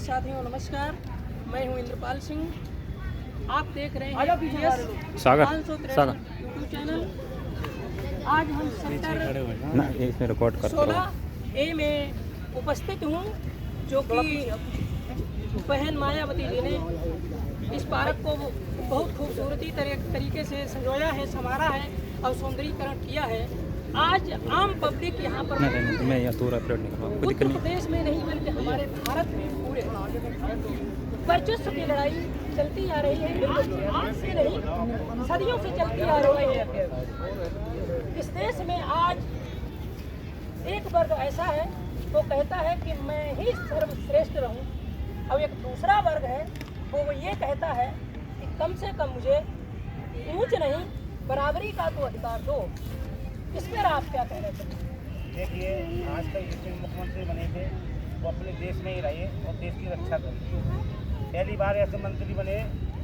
साथियों नमस्कार, मैं हूं इंद्रपाल सिंह। आप देख रहे हैं सागर 563 यूट्यूब चैनल। आज हम सेक्टर इसमें रिकॉर्ड कर 16A में उपस्थित हूं, जो कि बहन मायावती जी ने इस पार्क को बहुत खूबसूरती तरीके से संजोया है, संवारा है और सौंदर्यीकरण किया है। आज आम पब्लिक यहाँ पर मैं यहाँ पूरा अपलोड नहीं कर रहा हूँ। उत्तर प्रदेश में नहीं बल्कि हमारे भारत में पूरे वर्चस्व की लड़ाई चलती आ रही है। आज से नहीं, सदियों से चलती आ रही है। इस देश में आज एक वर्ग ऐसा है वो कहता है कि मैं ही सर्वश्रेष्ठ रहूं, और एक दूसरा वर्ग है वो ये कहता है कि कम से कम मुझे ऊंच नहीं बराबरी का तो अधिकार दो। इस पर आप क्या कह रहे थे? देखिए, आज तक जितने मुख्यमंत्री बने थे वो अपने देश में ही रहे और देश की रक्षा करे। पहली बार ऐसे मंत्री बने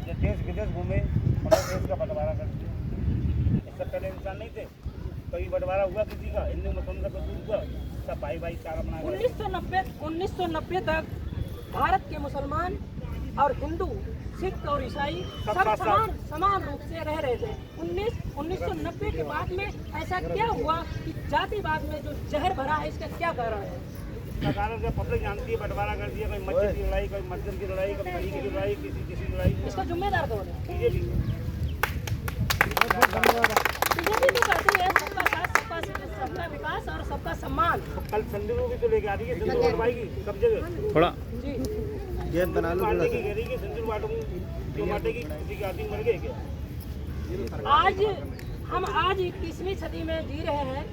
जो देश विदेश घूमे और देश का बंटवारा कर दिया। इससे पहले इंसान नहीं थे। कभी बंटवारा हुआ किसी का, हिंदू मुसलमान का कुछ हुआ, सब भाई चारा बना 1990 तक भारत के मुसलमान और हिंदू, सिख और ईसाई सब समान रूप से रह रहे थे। 1990 के बाद में ऐसा क्या हुआ कि जातिवाद में जो जहर भरा है, इसका क्या कारण है? कारण जब पब्लिक जानती है बंटवारा कर दिया, कोई मस्जिद की लड़ाई, कोई मस्जिद की लड़ाई, कोई पड़ी की लड़ाई, किसी की लड़ाई। इसका जिम्मेदार कौन है? बीजेपी तो कहती है सबका साथ, सबका विकास और सबका सम्मान। कल संजू भी तो लेके आ रही है, संजू बंटवाएगी कब्जे में थोड़ा जी गेंद बना लो, मारने की कह रही है कि संजू बांटूंगी, जो बांटेगी किसी की आदमी मर गए क्या? आज हम 21वीं सदी में जी रहे हैं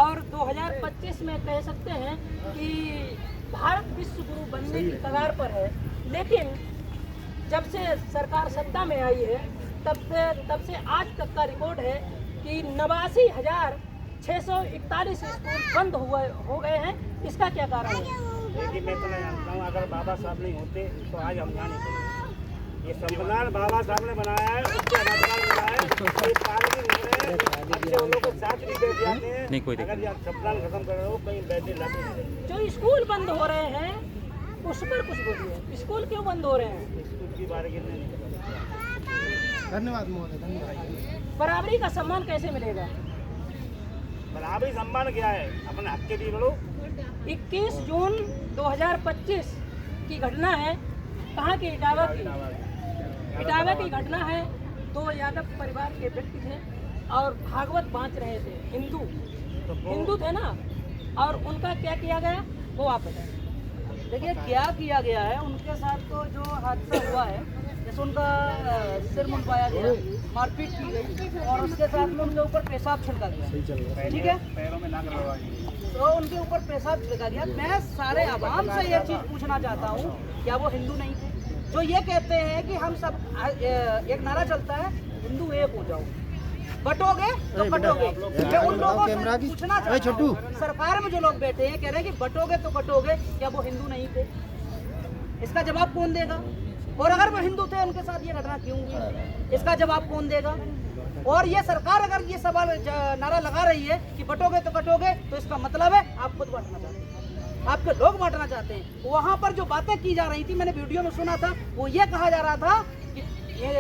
और 2025 में कह सकते हैं कि भारत विश्व गुरु बनने की कगार पर है। लेकिन जब से सरकार सत्ता में आई है तब से आज तक का रिकॉर्ड है कि 89,641 स्कूल बंद हो गए हैं। इसका क्या कारण है? देखिए, मैं तो नहीं जानता हूँ, अगर बाबा साहब नहीं होते तो आज हम जाने ये संविधान बाबा साहब ने बनाया है, नहीं कोई अगर ये संविधान खत्म कर रहे हो कहीं बैठे लागू। जो स्कूल बंद हो रहे हैं उस पर कुछ बोलिए। स्कूल क्यों बंद हो रहे हैं? स्कूल की बारे में धन्यवाद महोदय, धन्यवाद। बराबरी का सम्मान कैसे मिलेगा? बराबरी सम्मान क्या है? अपने हक के लिए बोलो। 21 जून 2025 की घटना है। कहाँ की? इटावा की घटना है। 2 यादव परिवार के व्यक्ति थे और भागवत बांट रहे थे। हिंदू थे ना, और उनका क्या किया गया वो आप बताएं। देखिए, क्या किया गया है उनके साथ। तो जो हादसा हुआ है, जैसे उनका सिर मुंडवाया गया, मारपीट की गई और उसके साथ में उनके ऊपर पेशाब छिड़का गया। ठीक है, पैरों में नाक लगवाई तो उनके ऊपर पेशाब छिड़का गया। मैं सारे आवाम से ये चीज़ पूछना चाहता हूँ, क्या वो हिंदू नहीं थे? जो ये कहते हैं कि हम सब एक नारा चलता है, हिंदू एक हो जाओ, बटोगे तो कटोगे। मैं उन लोगों से पूछना चाहता हूँ, सरकार में जो लोग बैठे हैं कह रहे हैं कि बटोगे तो कटोगे, क्या वो हिंदू नहीं थे? इसका जवाब कौन देगा? और अगर वो हिंदू थे उनके साथ ये घटना क्यों हुई, इसका जवाब कौन देगा? और ये सरकार अगर ये सवाल नारा लगा रही है कि बटोगे तो कटोगे, तो इसका मतलब है आप खुद बांटना चाहते हैं, आपके लोग बांटना चाहते हैं। वहाँ पर जो बातें की जा रही थी, मैंने वीडियो में सुना था, वो ये कहा जा रहा था कि ये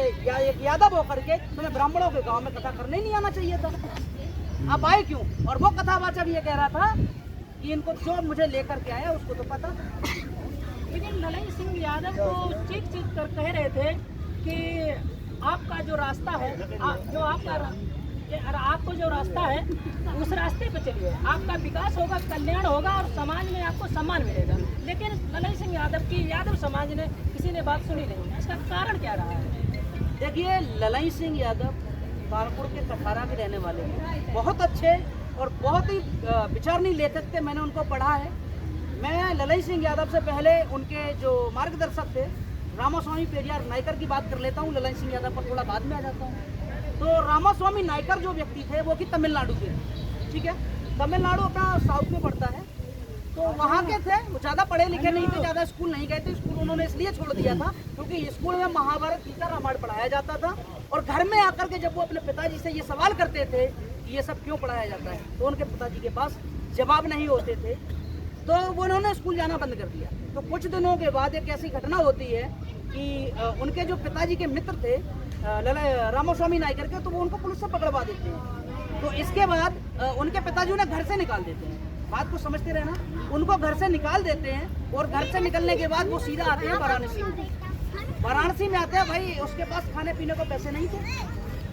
एक यादव होकर के तुम्हें ब्राह्मणों के गांव में कथा करने ही नहीं आना चाहिए था, आप आए क्यों? और वो कथावाचक ये कह रहा था कि इनको जो मुझे लेकर के आया उसको तो पता। लेकिन ललन सिंह यादव को चीख कर कह रहे थे कि आपका जो रास्ता है, आपको जो रास्ता है उस रास्ते पे चलिए, आपका विकास होगा, कल्याण होगा और समाज में आपको सम्मान मिलेगा। लेकिन ललन सिंह यादव की यादव समाज ने किसी ने बात सुनी नहीं। इसका कारण क्या रहा है? देखिए, ललन सिंह यादव कानपुर के कठारा के रहने वाले हैं, बहुत अच्छे और बहुत ही विचारणीय लेखक थे। मैंने उनको पढ़ा है। मैं ललन सिंह यादव से पहले उनके जो मार्गदर्शक थे रामास्वामी पेरियार नायकर की बात कर लेता हूँ। ललन सिंह यादव पर थोड़ा बाद में आ जाता हूँ। तो रामास्वामी नायकर जो व्यक्ति थे वो कि तमिलनाडु के, ठीक है, तमिलनाडु अपना साउथ में पड़ता है। तो वहाँ के थे, वो ज़्यादा पढ़े लिखे नहीं थे, ज़्यादा स्कूल नहीं गए थे। स्कूल उन्होंने इसलिए छोड़ दिया था क्योंकि स्कूल में महाभारत, गीता, रामायण पढ़ाया जाता था। और घर में आकर के जब वो अपने पिताजी से ये सवाल करते थे कि ये सब क्यों पढ़ाया जाता है, तो उनके पिताजी के पास जवाब नहीं होते थे, तो वो उन्होंने स्कूल जाना बंद कर दिया। तो कुछ दिनों के बाद एक ऐसी घटना होती है कि उनके जो पिताजी के मित्र थे रामास्वामी नायकर के, तो वो उनको पुलिस से पकड़वा देते हैं। तो इसके बाद उनके पिताजी उन्हें घर से निकाल देते हैं। बात को समझते रहना, उनको घर से निकाल देते हैं और घर से निकलने के बाद वो सीधा आते हैं वाराणसी में। वाराणसी में आते हैं, भाई उसके पास खाने पीने को पैसे नहीं थे,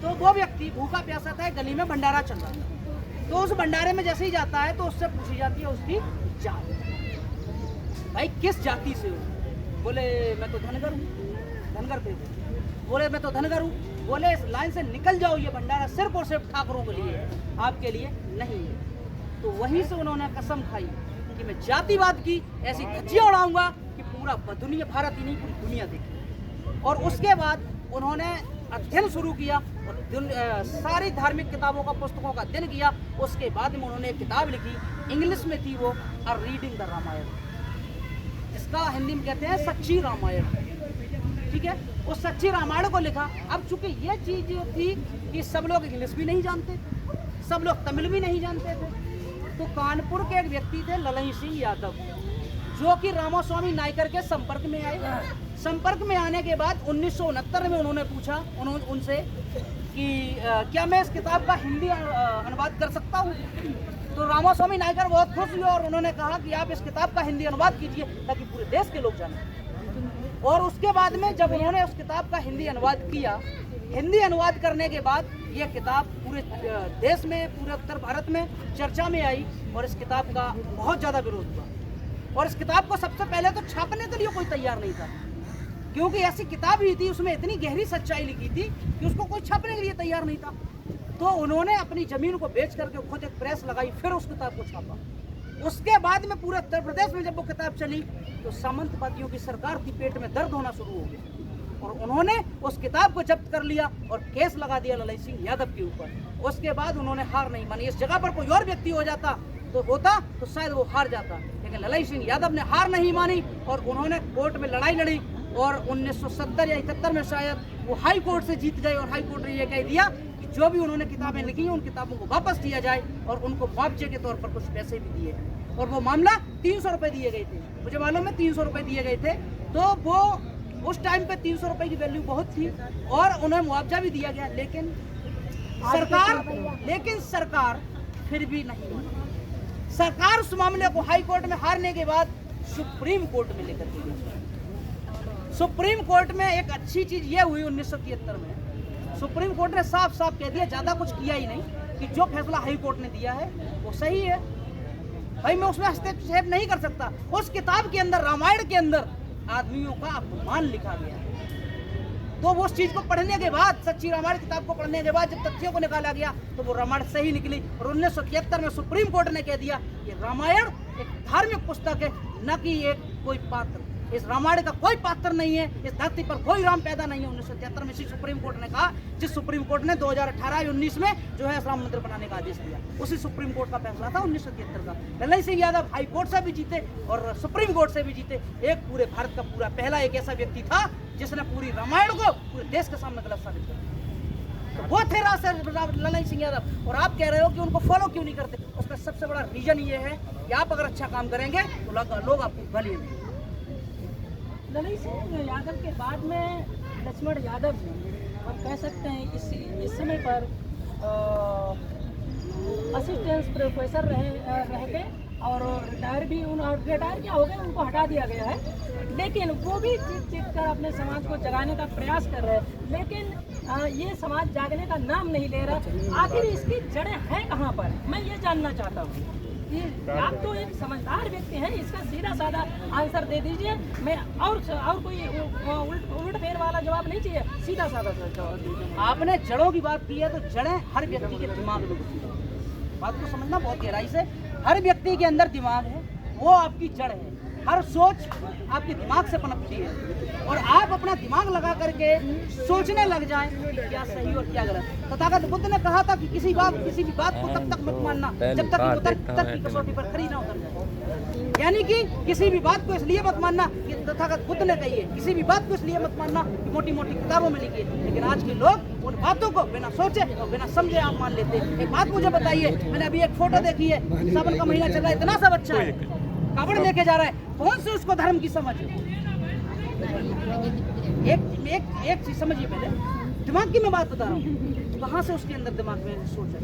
तो वो व्यक्ति भूखा प्यासा था, गली में भंडारा चल रहा था। तो उस भंडारे में जैसे ही जाता है तो उससे पूछी जाती है उसकी जात, भाई किस जाति से हो? बोले मैं तो धनगर हूँ। धनगर थे, बोले मैं तो धनगर हूँ। बोले इस लाइन से निकल जाओ, ये भंडारा सिर्फ और सिर्फ ठाकुरों के लिए है, आपके लिए नहीं है। तो वहीं से उन्होंने कसम खाई कि मैं जातिवाद की ऐसी धज्जियां उड़ाऊंगा कि पूरा दुनिया, भारत ही नहीं पूरी दुनिया देखे। और उसके बाद उन्होंने अध्ययन शुरू किया और सारी धार्मिक किताबों का, पुस्तकों का अध्ययन किया। उसके बाद में उन्होंने एक किताब लिखी, इंग्लिश में थी वो, अ रीडिंग द रामायण, इसका हिंदी में कहते हैं सच्ची रामायण। ठीक है, उस सच्ची रामायण को लिखा। अब चूंकि ये चीज थी कि सब लोग इंग्लिश भी नहीं जानते, सब लोग तमिल भी नहीं जानते थे, तो कानपुर के एक व्यक्ति थे ललन सिंह यादव, जो कि रामास्वामी नायकर के संपर्क में आए। संपर्क में आने के बाद 1969 में उन्होंने पूछा उनसे कि क्या मैं इस किताब का हिंदी अनुवाद कर सकता हूँ? तो रामास्वामी नायकर बहुत खुश हुए और उन्होंने कहा कि आप इस किताब का हिंदी अनुवाद कीजिए ताकि पूरे देश के लोग जानें। और उसके बाद में जब उन्होंने उस किताब का हिंदी अनुवाद किया, हिंदी अनुवाद करने के बाद ये किताब पूरे देश में, पूरे उत्तर भारत में चर्चा में आई और इस किताब का बहुत ज़्यादा विरोध हुआ। और इस किताब को सबसे पहले तो छापने के लिए कोई तैयार नहीं था, क्योंकि ऐसी किताब ही थी, उसमें इतनी गहरी सच्चाई लिखी थी कि उसको कोई छापने के लिए तैयार नहीं था। तो उन्होंने अपनी ज़मीन को बेच करके खुद एक प्रेस लगाई, फिर उस किताब को छापा। उसके बाद में पूरे उत्तर प्रदेश में जब वो किताब चली तो सामंतवादियों की सरकार की पेट में दर्द होना शुरू हो गया और उन्होंने उस किताब को जब्त कर लिया और केस लगा दिया ललन सिंह यादव के ऊपर। उसके बाद उन्होंने हार नहीं मानी। इस जगह पर कोई और व्यक्ति हो जाता तो शायद वो हार जाता, लेकिन ललन सिंह यादव ने हार नहीं मानी और उन्होंने कोर्ट में लड़ाई लड़ी और 1970 या 71 में शायद वो हाई कोर्ट से जीत गए और हाई कोर्ट ने यह कह दिया कि जो भी उन्होंने किताबें लिखी हैं उन किताबों को वापस दिया जाए और उनको मुआवजे के तौर पर कुछ पैसे भी दिए। और वो मामला 300 रुपये दिए गए थे, मुझे मालूम है 300 रुपये दिए गए थे। तो वो उस टाइम पे 300 रुपये की वैल्यू बहुत थी और उन्हें मुआवजा भी दिया गया, लेकिन सरकार फिर भी नहीं मानी। सरकार उस मामले को हाई कोर्ट में हारने के बाद सुप्रीम कोर्ट में लेकर के गई। सुप्रीम कोर्ट में एक अच्छी चीज ये हुई 1973 में, सुप्रीम कोर्ट ने साफ साफ कह दिया, ज्यादा कुछ किया ही नहीं, कि जो फैसला हाई कोर्ट ने दिया है वो सही है, भाई मैं उसमें हस्तक्षेप नहीं कर सकता। उस किताब के अंदर, रामायण के अंदर आदमियों का अपमान लिखा गया है। तो वो उस चीज को पढ़ने के बाद, सच्ची रामायण किताब को पढ़ने के बाद जब तथ्यों को निकाला गया तो वो रामायण सही निकली और 1973 में सुप्रीम कोर्ट ने कह दिया कि रामायण एक धार्मिक पुस्तक है, न कि एक कोई पात्र। इस रामायण का कोई पात्र नहीं है, इस धरती पर कोई राम पैदा नहीं है। 1973 में इसी सुप्रीम कोर्ट ने कहा, जिस सुप्रीम कोर्ट ने 2018-19 में जो है राम मंदिर बनाने का आदेश दिया, उसी सुप्रीम कोर्ट का फैसला था 1973 का। ललन सिंह यादव हाई कोर्ट से भी जीते और सुप्रीम कोर्ट से भी जीते। एक पूरे भारत का पूरा पहला एक ऐसा व्यक्ति था जिसने पूरी रामायण को पूरे देश के सामने गलत साबित किया। तो वो थे ललन सिंह यादव। और आप कह रहे हो कि उनको फॉलो क्यों नहीं करते, उसका सबसे बड़ा रीजन ये है कि आप अगर अच्छा काम करेंगे तो लोग आपको गाली देंगे। ललन सिंह यादव के बाद में लक्ष्मण यादव जी, हम कह सकते हैं इस समय पर असिस्टेंट प्रोफेसर रह गए और रिटायर क्या हो गए, उनको हटा दिया गया है। लेकिन वो भी चीख कर अपने समाज को जगाने का प्रयास कर रहे हैं, लेकिन ये समाज जागने का नाम नहीं ले रहा। आखिर इसकी जड़ें हैं कहाँ पर, मैं ये जानना चाहता हूँ। आप तो एक समझदार व्यक्ति हैं, इसका सीधा साधा आंसर दे दीजिए। मैं और कोई उलट फेर वाला जवाब नहीं चाहिए, सीधा साधा जवाब दीजिए। आपने जड़ों की बात की है तो जड़ें हर व्यक्ति के दिमाग में होती है। बात को समझना बहुत गहराई से, हर व्यक्ति के अंदर दिमाग है, वो आपकी जड़ है। हर सोच आपके दिमाग से पनपती है और आप अपना दिमाग लगा करके सोचने लग जाएं कि क्या सही और क्या गलत। तथागत बुद्ध ने कहा था कि किसी भी बात को तब तक मत मानना जब तक वो तर्क की कसौटी पर खरी ना उतर जाए। यानी कि किसी भी बात को इसलिए मत मानना कि तथागत बुद्ध ने कही है, किसी भी बात को इसलिए मत मानना कि मोटी मोटी किताबों में लिखी है। लेकिन आज के लोग उन बातों को बिना सोचे और बिना समझे आप मान लेते हैं। एक बात मुझे बताइए, मैंने अभी एक फोटो देखी है, सावन का महीना चल रहा है, इतना सब अच्छा है, कावड़ लेके जा रहा है, कौन से उसको धर्म की समझ है? एक चीज समझिए, पहले दिमाग की मैं बात बता रहा हूँ, कहाँ से उसके अंदर दिमाग में सोच है?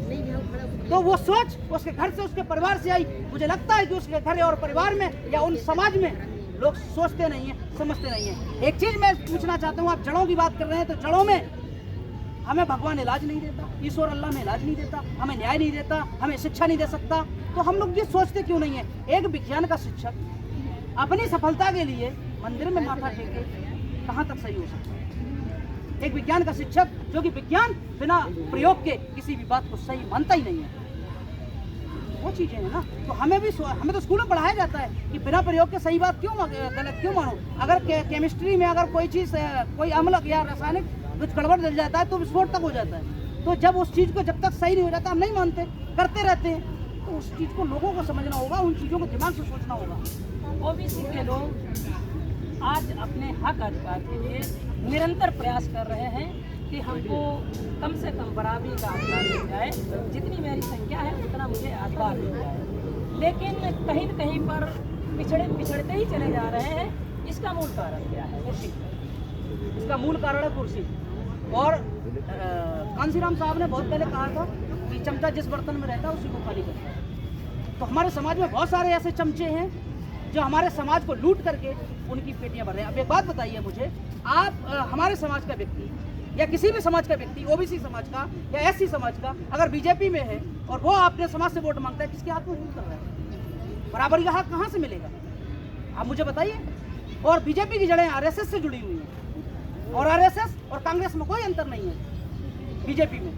तो वो सोच उसके घर से, उसके परिवार से आई। मुझे लगता है कि उसके घर और परिवार में या उन समाज में लोग सोचते नहीं है, समझते नहीं है। एक चीज मैं पूछना चाहता हूँ, आप जड़ों की बात कर रहे हैं, तो जड़ों में हमें भगवान इलाज नहीं देता, ईश्वर अल्लाह में इलाज नहीं देता, हमें न्याय नहीं देता, हमें शिक्षा नहीं दे सकता, तो हम लोग ये सोचते क्यों नहीं है? एक विज्ञान का शिक्षक अपनी सफलता के लिए मंदिर में माथा टेके कहाँ तक सही हो सकता है? एक विज्ञान का शिक्षक जो कि विज्ञान बिना प्रयोग के किसी भी बात को सही मानता ही नहीं है, वो चीजें है ना। तो हमें तो स्कूल में पढ़ाया जाता है कि बिना प्रयोग के सही बात क्यों गलत क्यों मानो। अगर केमिस्ट्री में अगर कोई चीज, कोई अम्ल या रासायनिक कुछ गड़बड़ डल जाता है तो विस्फोट तक हो जाता है। तो जब उस चीज को जब तक सही नहीं हो जाता हम नहीं मानते, करते रहते हैं। तो उस चीज को लोगों को समझना होगा, उन चीजों को दिमाग से सोचना होगा। ओबीसी के लोग आज अपने हक अधिकार के लिए निरंतर प्रयास कर रहे हैं कि हमको कम से कम बराबरी का अधिकार मिल जाए, जितनी मेरी संख्या है उतना मुझे अधिकार मिल जाए। लेकिन कहीं न कहीं पर पिछड़ते ही चले जा रहे हैं। इसका मूल कारण क्या है? कुर्सी। इसका मूल कारण है कुर्सी। और कांसीराम साहब ने बहुत पहले कहा था कि चमचा जिस बर्तन में रहता है उसी को खाली करता है। तो हमारे समाज में बहुत सारे ऐसे चमचे हैं जो हमारे समाज को लूट करके उनकी पेटियां भर रहे हैं। अब एक बात बताइए मुझे, आप हमारे समाज का व्यक्ति या किसी भी समाज का व्यक्ति, ओबीसी समाज का या एससी समाज का, अगर बीजेपी में है और वो अपने समाज से वोट मांगता है, किसके हाथ में वोट कर रहा है? बराबरी का हक कहाँ से मिलेगा? आप मुझे बताइए। और बीजेपी की जड़ें आरएसएस से जुड़ी हुई हैं, और आरएसएस और कांग्रेस में कोई अंतर नहीं है बीजेपी में,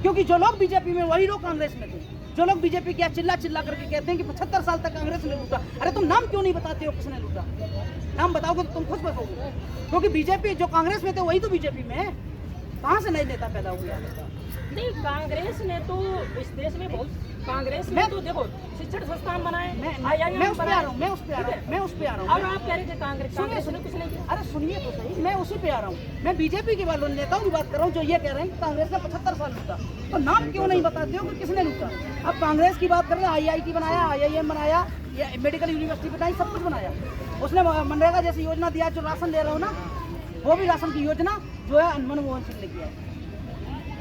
क्योंकि जो लोग बीजेपी में वही लोग कांग्रेस में थे। जो लोग बीजेपी क्या चिल्ला करके कहते हैं कि 75 साल तक कांग्रेस ने लूटा, अरे तुम नाम क्यों नहीं बताते हो किसने लूटा? नाम बताओगे तो तुम खुश बसोगे, क्योंकि बीजेपी जो कांग्रेस में थे वही तो बीजेपी में है। कहाँ से नए नेता पैदा हुए? नहीं, कांग्रेस ने तो इस देश में बहुत, कांग्रेस में तो देखो शिक्षण संस्थान बनाए, मैं उस पे आ रहा हूँ और आप कह रहे थे कांग्रेस ने कुछ नहीं किया। अरे सुनिए तो सही, मैं उसी पे आ रहा हूँ। मैं बीजेपी के वालों नेताओं की बात कर रहा हूँ जो ये कह रहे हैं कि कांग्रेस ने 75 साल लूटा। तो नाम क्यों नहीं बताते हो कि किसने लूटा? अब कांग्रेस की बात कर रहे हैं, IIT बनाया, IIM बनाया, या मेडिकल यूनिवर्सिटी बनाई, सब कुछ बनाया। उसने मनरेगा जैसी योजना दिया, जो राशन दे रहा हूँ ना, वो भी राशन की योजना जो है मनमोहन सिंह ने किया है।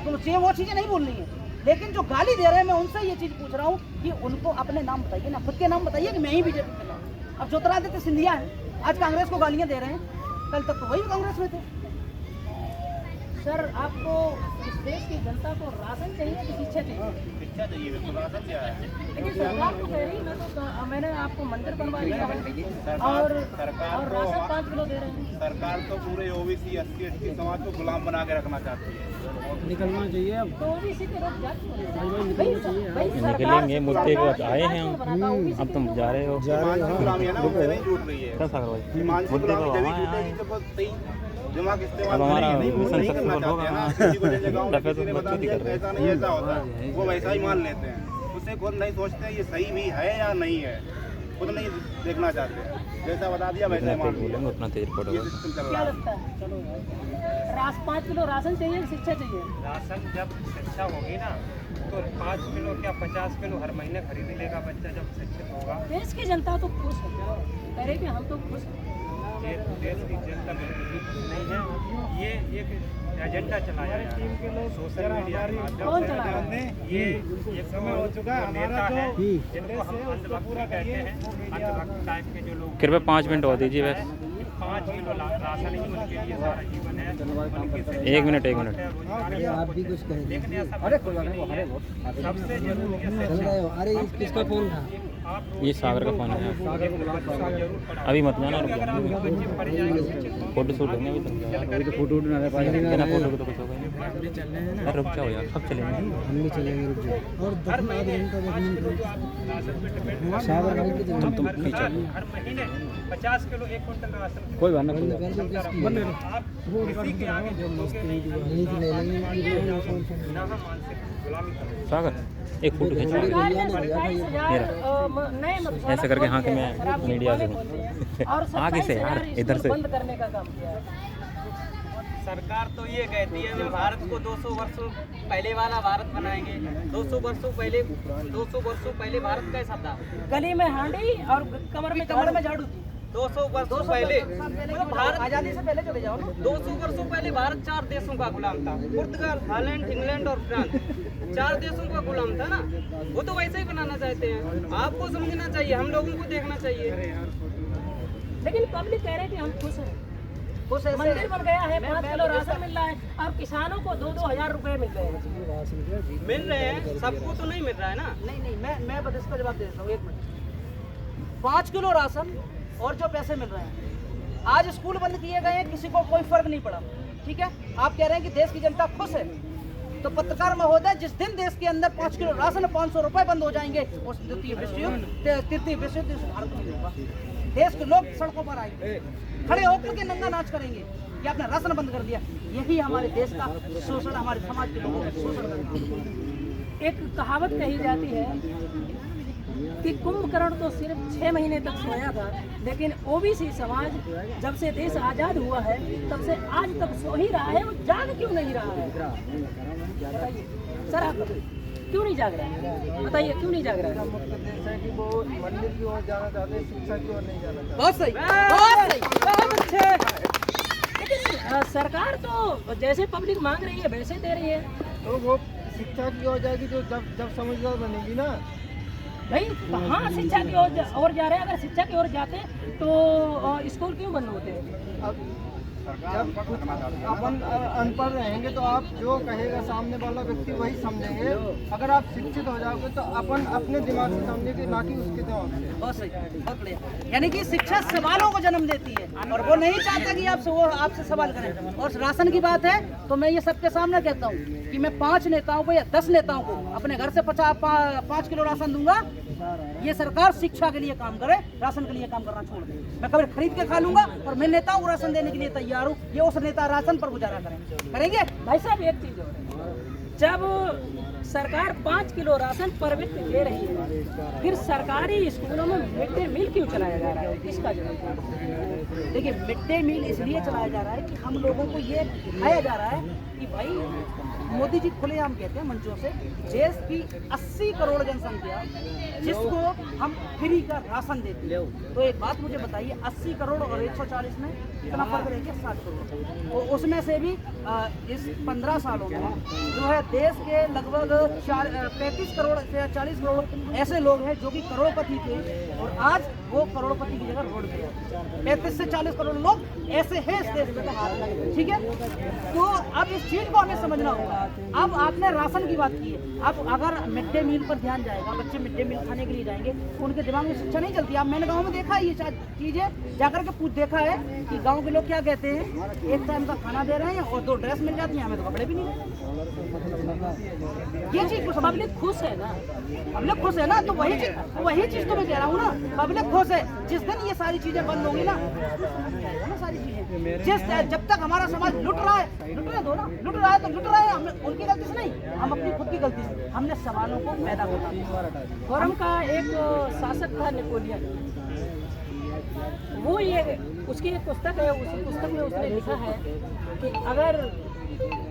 तो मुझे वो चीज़ें नहीं बोलनी है। लेकिन जो गाली दे रहे हैं, मैं उनसे ये चीज़ पूछ रहा हूँ कि उनको अपने नाम बताइए ना, खुद के नाम बताइए कि मैं ही बीजेपी में हूँ। अब ज्योतिरादित्य सिंधिया है, आज कांग्रेस को गालियाँ दे रहे हैं, कल तक तो वही कांग्रेस में थे। सर, आपको इस देश की जनता को राशन चाहिए कि शिक्षा चाहिए? शिक्षा चाहिए, बिल्कुल। राशन क्या है? लेकिन सरकार तो कह रही है, मैंने आपको मंदिर बनवा दिया और राशन 5 किलो दे रहे हैं। सरकार तो पूरे ओबीसी SC समाज को गुलाम बना के रखना चाहती है। निकलना चाहिए अब। तो ओबीसी के लोग जाति निकलेंगे, मुद्दे को आए हैं हम। अब तुम जा रहे हो, गुलामी है ना, उनसे नहीं जुड़ रही है। क्या सागर भाई, मानसिक मुद्दे गुलामी तो जब आए जुटेगी हैं। जब वो सही दिमाग इस्तेमाल अब हमारा करेंगे। नहीं, वो मिशन नहीं करना सक्सेसफुल चाहते हैं ना। होगा। किसी को जैसे गाँव में डफे किसी ने तो बता मजबूती दिया कर रहे हैं। ऐसा नहीं ऐसा होता है, वो वैसा ही मान लेते हैं। उससे खुद नहीं सोचते ये सही भी है या नहीं है, खुद नहीं देखना चाहते हैं। जैसा बता दिया वैसा ही मान लिया। बोलेंगे उतना तेज रिपोर्ट ये होगा। सिस्टम चल क्या रहा है। लगता है? चलो 5 किलो राशन चाहिए कि शिक्षा चाहिए? राशन जब शिक्षा होगी ना तो 5 किलो क्या 50 किलो हर महीने खरीद लेगा बच्चा जब शिक्षित होगा। देश की जनता तो खुश है, कह रहे कि हम तो खुश हैं। देश की जनता बिल्कुल खुश नहीं है। ये एक एजेंडा चलाया जा रहा है सोशल मीडिया के माध्यम कौन से। चला रहा है? ये समय हो चुका है नेता है जिनको हम अंधभक्त भी कहते हैं। अंधभक्त टाइप के जो लोग, कृपया 5 मिनट और दीजिए बस। 5 किलो राशन ही उनके लिए सारा जीवन है। एक मिनट। आप भी कुछ कहें। लेकिन ऐसा सबसे जरूरी है। अरे किसका फोन था? ये सागर का फोन है। अभी मत जाना, रुक जाओ। फोटो शूट होंगे अभी तो फोटो उठना है। बिना फोटो को तो कुछ होगा नहीं। अरे रुक जाओ यार, कब चलेंगे? हम भी चलेंगे, रुक जाओ। और 10 घंटा सागर भाई की तुम पीछे हर महीने 50 किलो 1 क्विंटल राशन। कोई बात नहीं। आप किसी के आगे जो ना हम मानसिक गुलामी करें। सागर एक फोटो खींच लो। सरकार ने 27,000 नए मधुशाला ऐसे करके हाँ कि मैं शराब की मीडिया से दुकानें खोलते हैं और आगे से यार, 27,000 इधर से। बंद करने का काम किया है। सरकार तो ये कहती है जो भारत को 200 वर्षों पहले वाला भारत बनाएंगे। 200 वर्षों पहले भारत कैसा था? गली में हांडी और कमर में झाड़ू थी। 200 वर्षों पहले भारत आजादी से पहले चले जाओ ना। 200 वर्षों पहले भारत 4 देशों का गुलाम था। पुर्तगाल, हॉलैंड, इंग्लैंड और फ्रांस 4 देशों का गुलाम था ना। वो तो वैसे ही बनाना चाहते हैं। आपको समझना चाहिए, हम लोगों को देखना चाहिए। लेकिन पब्लिक कह रहे हैं कि हम खुश हैं। कुछ ऐसे मंदिर बन गया है, 5 किलो राशन मिल रहा है और किसानों को 2-2 हजार रुपए मिल रहे हैं। मिल रहे हैं, सबको तो नहीं मिल रहा है ना। नहीं मैं बस इसका जवाब दे देता हूँ, 1 मिनट। 5 किलो राशन और जो पैसे मिल रहे हैं, आज स्कूल बंद किए गए हैं, किसी को कोई फर्क नहीं पड़ा, ठीक है। आप कह रहे हैं कि देश की जनता खुश है, तो पत्रकार महोदय, जिस दिन देश के अंदर 5 किलो राशन 500 रुपए बंद हो जाएंगे, उस तृतीय विश्व युद्ध भारत में होगा। देश के लोग सड़कों पर आएंगे, खड़े होकर के नंगा नाच करेंगे कि आपने राशन बंद कर दिया। यही हमारे देश का शोषण, हमारे समाज के लोगों का शोषण करना। एक कहावत कही जाती है कि कुंभकर्ण तो सिर्फ 6 महीने तक सोया था, लेकिन ओबीसी समाज जब से देश आजाद हुआ है तब से आज तक सो ही रहा है। वो जाग क्यों नहीं रहा है? बताइए सर, आप क्यों नहीं जाग रहा है? बताइए क्यों नहीं जाग रहा है? कि वो मंदिर की ओर जाना चाहते हैं, शिक्षा की ओर नहीं जाना चाहते। बहुत सही, बहुत सही, बहुत अच्छे। लेकिन सरकार तो जैसे पब्लिक मांग रही है वैसे दे रही है। तो वो शिक्षा की ओर जाएगी तो जब समझदार बनेगी ना। भाई कहाँ शिक्षा की ओर जा रहे हैं? अगर शिक्षा की ओर जाते तो स्कूल क्यों बंद होते? अब जब अपन अनपढ़ रहेंगे तो आप जो कहेगा सामने वाला व्यक्ति वही समझेंगे। अगर आप शिक्षित हो जाओगे तो अपन अपने दिमाग से समझेंगे, ना कि उसके दिमाग से। बहुत सही, बहुत बढ़िया। यानी कि शिक्षा सवालों को जन्म देती है और वो नहीं चाहता कि आपसे सवाल करें। और राशन की बात है तो मैं ये सबके सामने कहता हूँ कि मैं 5 नेताओं को या 10 नेताओं को अपने घर से 5 किलो राशन दूंगा। ये सरकार शिक्षा के लिए काम करे, राशन के लिए काम करना छोड़ दे। मैं कभी खरीद के खा लूंगा और मैं नेताओं को राशन देने के लिए तैयार हूँ। ये उस नेता राशन पर गुजारा करेंगे। भाई साहब एक चीज और है, जब सरकार 5 किलो राशन पर व्यक्ति दे रही है, फिर सरकारी स्कूलों में मिड डे मील क्यों चलाया जा रहा है? इसका जवाब देखिए, मिड डे मील इसलिए चलाया जा रहा है कि हम लोगों को ये दिखाया जा रहा है कि भाई मोदी जी खुलेआम कहते हैं मंचों से, देश की 80 करोड़ जनसंख्या जिसको हम फ्री का राशन देते हैं। तो एक बात मुझे बताइए, 80 करोड़ और 140 में कितना फर्क रह गया? 60 करोड़। और उसमें से भी इस 15 सालों में जो है देश के लगभग 35 करोड़ से 40 करोड़ ऐसे लोग हैं जो कि करोड़पति थे और आज वो करोड़पति की जगह रोड पे है। 35 से 40 करोड़ लोग ऐसे हैं इस देश में, ठीक है। तो अब इस चीज को हमें समझना होगा। अब आपने राशन की बात की है, अब अगर मिड डे मील पर ध्यान जाएगा, बच्चे मिड डे मील खाने के लिए जाएंगे तो उनके दिमाग में शिक्षा नहीं चलती। अब मैंने गाँव में देखा है ये चीजें, जाकर के देखा है कि गाँव के लोग क्या कहते हैं, एक टाइम का खाना दे रहे हैं और 2 ड्रेस मिल जाती है, हमें तो कपड़े भी नहीं। ये चीज पब्लिक खुश है ना, पब्लिक खुश है ना, तो वही चीज तो मैं कह रहा हूँ ना, पब्लिक खुश है। जिस दिन ये सारी चीजें बंद होंगी ना सारी चीजें, जब तक हमारा समाज लुट रहा है, लुटने दो ना, लुट रहा है तो लुट रहा है, हमने उनकी गलती से नहीं, हम अपनी खुद की गलती से हमने सवालों को पैदा किया। फोरम का एक शासक था नेपोलियन, वो ये उसकी एक पुस्तक है, उस पुस्तक में उसने लिखा है कि अगर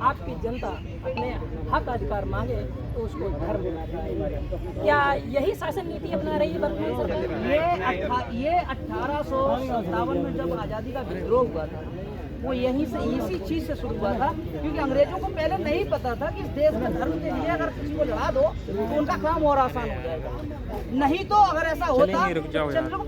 आपकी जनता अपने हक अधिकार मांगे तो उसको धर्म देना चाहिए। क्या यही शासन नीति अपना रही है वर्तमान सरकार? ये 1857 में जब आज़ादी का विद्रोह हुआ था, वो यहीं से इसी चीज से शुरू हुआ था, क्योंकि अंग्रेजों को पहले नहीं पता था कि इस देश में धर्म के लिए अगर किसी को लड़ा दो तो उनका काम और आसान हो जाएगा। नहीं तो अगर ऐसा होता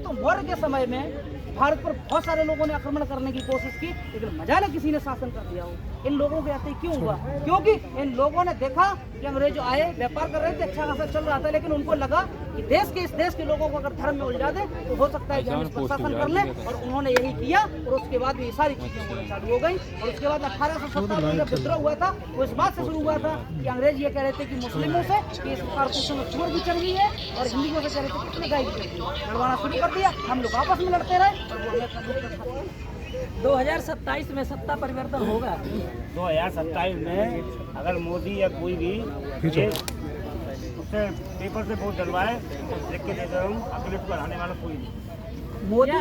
तो मौर्य के समय में भारत पर बहुत सारे लोगों ने आक्रमण करने की कोशिश की, लेकिन मजा ने किसी ने शासन कर दिया हो। इन लोगों के आते क्यों हुआ? क्योंकि इन लोगों ने देखा कि अंग्रेज आए, व्यापार कर रहे थे, अच्छा खासा चल रहा था, लेकिन उनको लगा कि इस देश के लोगों को अगर धर्म में उलझा दे तो हो सकता है कि हम इस पर शासन कर लें, और उन्होंने यही किया। और उसके बाद ये सारी चीजें होनी चालू हो गई। और उसके बाद 1870 में जब विद्रोह हुआ था, वो इस बात से शुरू हुआ था कि अंग्रेज ये कह रहे थे कि मुस्लिमों से कि इस कारतूसों में चोर भी चल गई है, और हिंदुओं से कह रहे थे कितने गाय भी चल गई है। लड़वाना शुरू कर दिया, हम लोग आपस में लड़ते रहे और वो हमें 2027 में सत्ता परिवर्तन होगा। 2027 में अगर मोदी या कोई भी उससे पेपर से वोट डलवाए तो लिख के दे रहा हूँ, अखिलेश को हराने वाला कोई नहीं। मोदी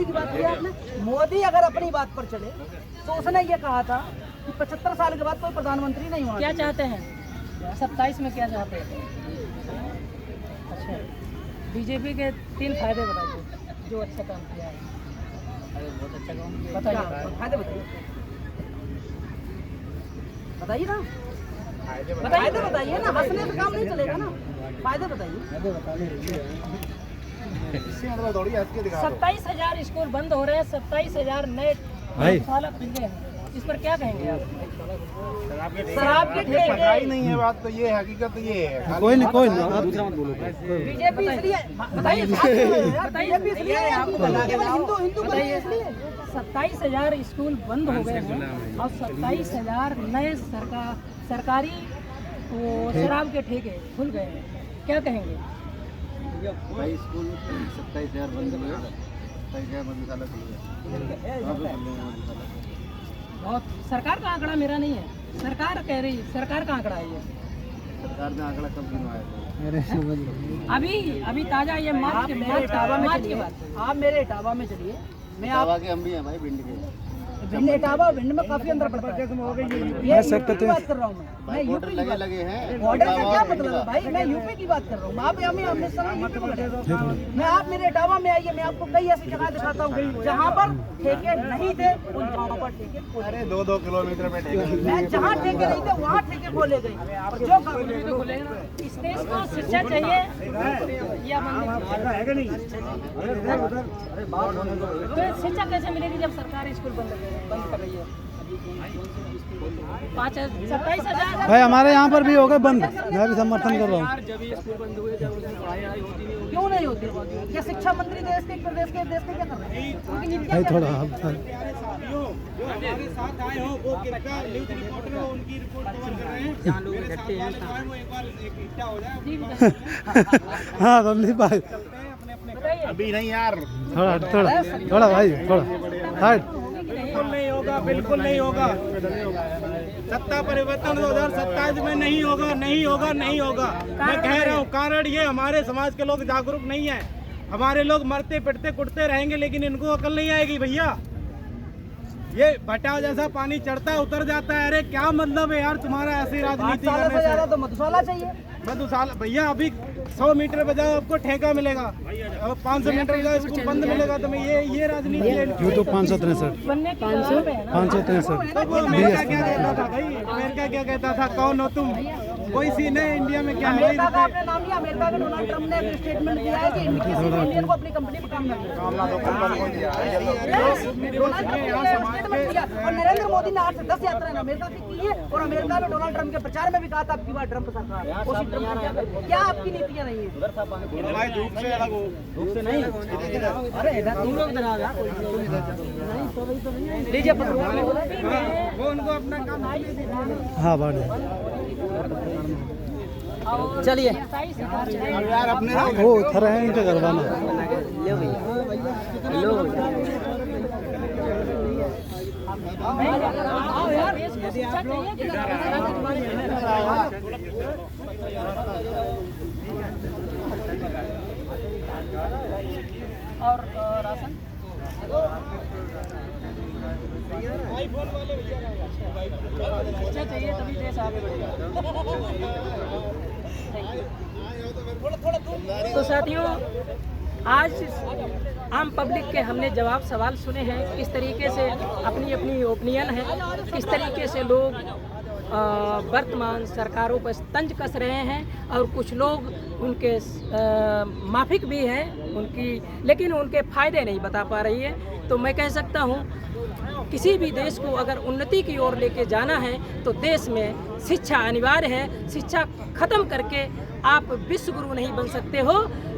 की बात की आपने। मोदी अगर अपनी बात पर चले तो उसने ये कहा था कि 75 साल के बाद कोई प्रधानमंत्री नहीं होना क्या चाहिए। चाहते हैं 27 में क्या चाहते हैं? अच्छा, बीजेपी के 3 फायदे बताइए जो अच्छा काम किया है। बहुत अच्छा काम किया, बताइए। फायदे बताइए ना, फायदे बताइए ना, हंसने से काम नहीं चलेगा ना, फायदे बताइए। 27,000 स्कूल बंद हो रहे हैं, 27,000 नए गौशाला खुल गए हैं, इस पर क्या कहेंगे आप? शराब के ठेके नहीं है बात तो ये हकीकत ये है। कोई नहीं बीजेपी इसलिए बताइए, बीजेपी इसलिए केवल हिंदू बताइए इसलिए 27,000 स्कूल बंद हो गए हैं और 27,000 नए सरकारी वो शराब के ठेके खुल गए हैं, क्या कहेंगे? भाई स्कूल 27,000 बंद हो गया, 27,000 मधुशाला खुल गया। बहुत सरकार का आंकड़ा मेरा नहीं है, सरकार कह रही, सरकार का आंकड़ा है ये। सरकार ने आंकड़ा कब गिनवाया था? अभी ताजा ये मार्च के बाद आप मेरे इटावा में चलिए, मैं आप के हम भी हैं भाई, भिंड के। इटावा भिंड में काफी अंदर पड़ता है। ये यूपी की बात कर रहा हूँ मैं यूपी की बात। लगे हैं बॉर्डर का क्या मतलब है भाई, मैं यूपी की बात कर रहा हूँ। आप हमें यूपी में बैठे। मैं आप मेरे इटावा में आइए, मैं आपको कई ऐसी जगह दिखाता हूँ जहाँ पर ठेके नहीं थे, उन जगहों पर ठेके खोले। 2-2 किलोमीटर में ठेके। मैं जहाँ ठेके नहीं थे वहाँ ठेके खोले गए। और जो इस देश को शिक्षा चाहिए या तो शिक्षा कैसे मिलेगी जब सरकार स्कूल बंद कर रही है? 27,000 भाई हमारे यहाँ पर भी हो गए बंद, मैं भी समर्थन कर रहा हूँ। क्यों नहीं होती? क्या शिक्षा मंत्री देश के क्या कर रहे हैं? उनकी नीतियाँ भाई क्या थोड़ा हैं? जो हमारे साथ आए हो वो किनका न्यूज रिपोर्टर हो, उनकी रिपोर्ट कवर कर रहे हैं। जहाँ लोग इकट्ठे हैं वो एक बार इकट्ठा हो जाए। हाँ संदीप भाई अभी नहीं यार, थोड़ा भाई थोड़ा हाइट। बिल्कुल नहीं होगा, बिल्कुल नहीं होगा। सत्ता परिवर्तन 2027 में नहीं होगा, नहीं होगा, नहीं होगा। मैं कह रहा हूँ कारण ये हमारे समाज के लोग जागरूक नहीं है। हमारे लोग मरते पिटते कुटते रहेंगे लेकिन इनको अकल नहीं आएगी भैया। ये भटाव जैसा पानी चढ़ता है उतर जाता है। अरे क्या मतलब है यार तुम्हारा ऐसी 8 राजनीति साल से करने ज्यादा से? तो मधुशाला चाहिए। मधुशाला भैया अभी 100 मीटर बजाओ आपको ठेका मिलेगा, अब 500 मीटर का स्कूल बंद मिलेगा। तो ये राजनीति है। यूट्यूब 563 बनने की कगार पे है ना। 563 अमेरिका क्या कहता था भाई? अमेरिका क्या कहता था? कौन हो तुम? कोई सीन है इंडिया में क्या है? अमेरिका का आपने नाम लिया। अमेरिका के डोनाल्ड ट्रम्प ने एक स्टेटमेंट दिया है कि इंडियन को अपनी कंपनी में काम करना है। डोनाल्ड ट्रम्प ने स्टेटमेंट दिया और नरेंद्र मोदी ने 8 से 10 यात्राएं अमेरिका की है और अमेरिका में डोनाल्ड ट्रम्प के प्रचार में भी कहा था अब की बार ट्रम्प सरकार। उसी ट्रम्प ने क्या आपकी नीतियां नहीं है? धूप से अलग हो। नहीं, अरे तुम लोग इधर आ जाओ। लीजिए वो उनको अपना काम हाँ बढ़ चलिए यार अपने वो उधर है इनके करवाना। देश को शिक्षा चाहिए कि और राशन शिक्षा चाहिए तभी देश आगे बढ़ेगा। तो साथियों आज आम पब्लिक के हमने जवाब सवाल सुने हैं, किस तरीके से अपनी अपनी ओपिनियन है, किस तरीके से लोग वर्तमान सरकारों पर तंज कस रहे हैं और कुछ लोग उनके माफिक भी हैं उनकी, लेकिन उनके फ़ायदे नहीं बता पा रही है। तो मैं कह सकता हूँ किसी भी देश को अगर उन्नति की ओर लेके जाना है तो देश में शिक्षा अनिवार्य है। शिक्षा खत्म करके आप विश्व गुरु नहीं बन सकते हो,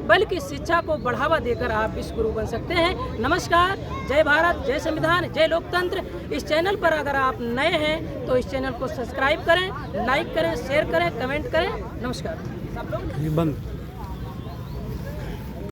बल्कि शिक्षा को बढ़ावा देकर आप विश्व गुरु बन सकते हैं। नमस्कार, जय भारत, जय संविधान, जय लोकतंत्र। इस चैनल पर अगर आप नए हैं तो इस चैनल को सब्सक्राइब करें, लाइक करें, शेयर करें, कमेंट करें। नमस्कार। बंद।